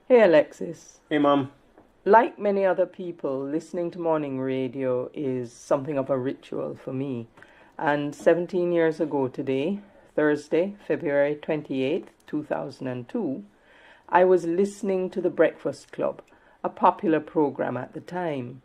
Hey Alexis. Hey Mom. Like many other people, listening to morning radio is something of a ritual for me. And 17 years ago today, Thursday, February 28th, 2002, I was listening to The Breakfast Club, a popular program at the time.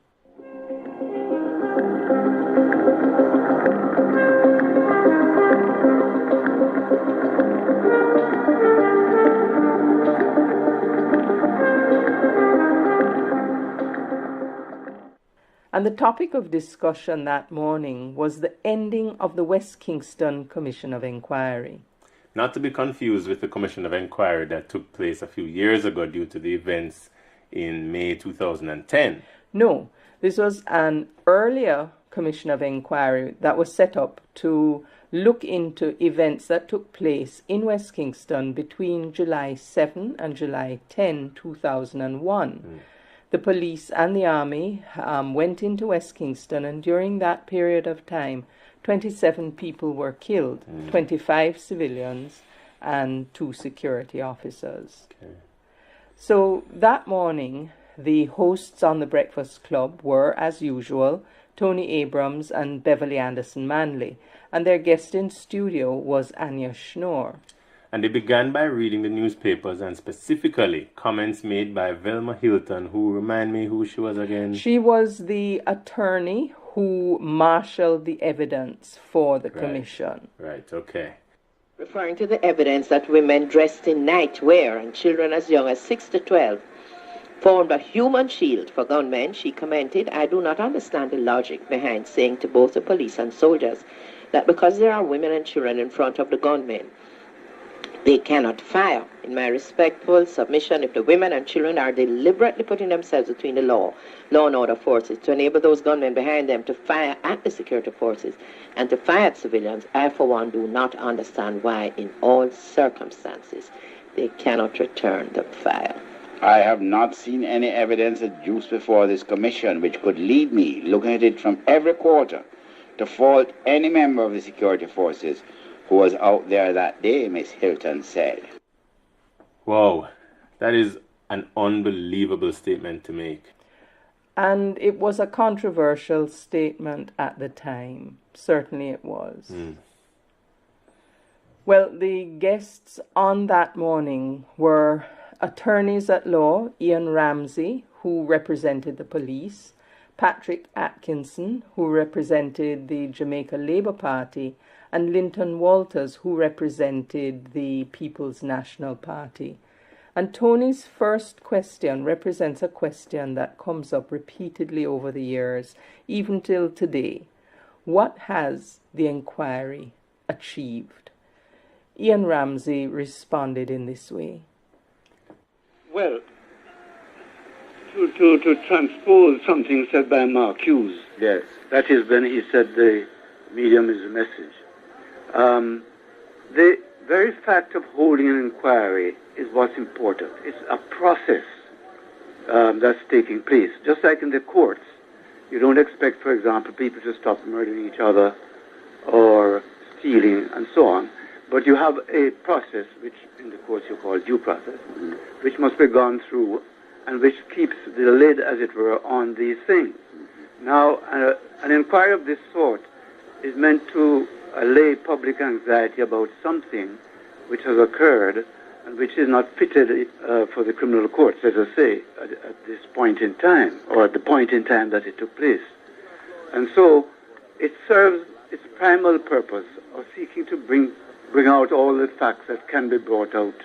And the topic of discussion that morning was the ending of the West Kingston Commission of Inquiry. Not to be confused with the Commission of Inquiry that took place a few years ago due to the events in May 2010. No, this was an earlier Commission of Inquiry that was set up to look into events that took place in West Kingston between July 7 and July 10, 2001. The police and the army went into West Kingston, and during that period of time, 27 people were killed, 25 civilians and 2 security officers. Okay. So that morning, the hosts on the Breakfast Club were, as usual, Tony Abrams and Beverly Anderson Manley, and their guest in studio was Anya Schnorr. And they began by reading the newspapers and specifically comments made by Velma Hilton, who remind me who she was again. She was the attorney who marshaled the evidence for the commission. Right, okay. Referring to the evidence that women dressed in nightwear and children as young as 6 to 12 formed a human shield for gunmen, she commented, "I do not understand the logic behind saying to both the police and soldiers that because there are women and children in front of the gunmen, they cannot fire. In my respectful submission, if the women and children are deliberately putting themselves between the law and order forces to enable those gunmen behind them to fire at the security forces and to fire at civilians, I for one do not understand why in all circumstances they cannot return the fire." I have not seen any evidence adduced before this commission which could lead me, looking at it from every quarter, to fault any member of the security forces who was out there that day, Miss Hilton said. Wow, that is an unbelievable statement to make. And it was a controversial statement at the time. Certainly it was. Well, the guests on that morning were attorneys at law, Ian Ramsey, who represented the police, Patrick Atkinson, who represented the Jamaica Labour Party, and Linton Walters, who represented the People's National Party. And Tony's first question represents a question that comes up repeatedly over the years, even till today. What has the inquiry achieved? Ian Ramsey responded in this way. Well, to transpose something said by Mark Hughes, Yes. that is when he said the medium is the message. The very fact of holding an inquiry is what's important. It's a process that's taking place. Just like in the courts, you don't expect, for example, people to stop murdering each other or stealing and so on. But you have a process, which in the courts you call due process, which must be gone through and which keeps the lid, as it were, on these things. Now, an inquiry of this sort is meant to allay public anxiety about something which has occurred and which is not fitted for the criminal courts, let us say, at this point in time, or at the point in time that it took place. And so it serves its primal purpose of seeking to bring out all the facts that can be brought out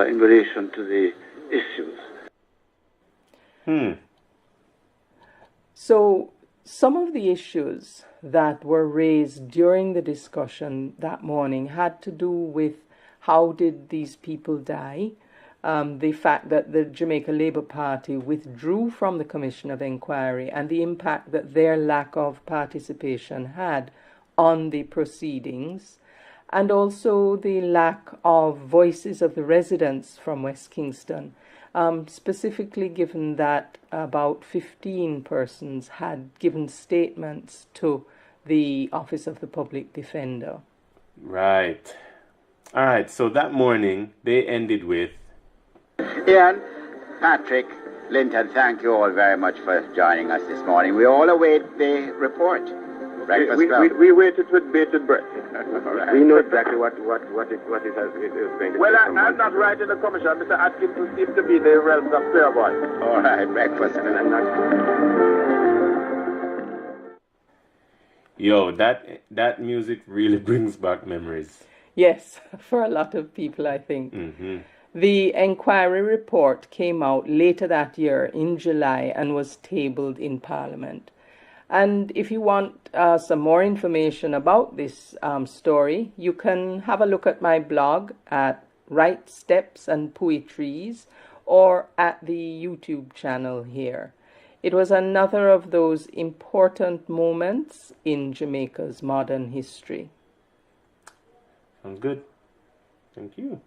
in relation to the issues. So some of the issues that were raised during the discussion that morning had to do with how did these people die, the fact that the Jamaica Labour Party withdrew from the Commission of Inquiry and the impact that their lack of participation had on the proceedings, and also the lack of voices of the residents from West Kingston, specifically given that about 15 persons had given statements to the Office of the Public Defender. Right. All right, so that morning they ended with... Ian, Patrick, Linton, thank you all very much for joining us this morning. We all await the report. Breakfast Club. We waited with bated breath. Right. We know exactly what it is going to Well, take. I'm not right in the commission. Mr. Atkins seems to be the realms of clairvoyance. All right, Breakfast Club. And I'm not... Yo, that music really brings back memories. Yes, for a lot of people, I think. The inquiry report came out later that year in July and was tabled in Parliament. And if you want some more information about this story, you can have a look at my blog at Right Steps and Poetries or at the YouTube channel here. It was another of those important moments in Jamaica's modern history. Sounds good. Thank you.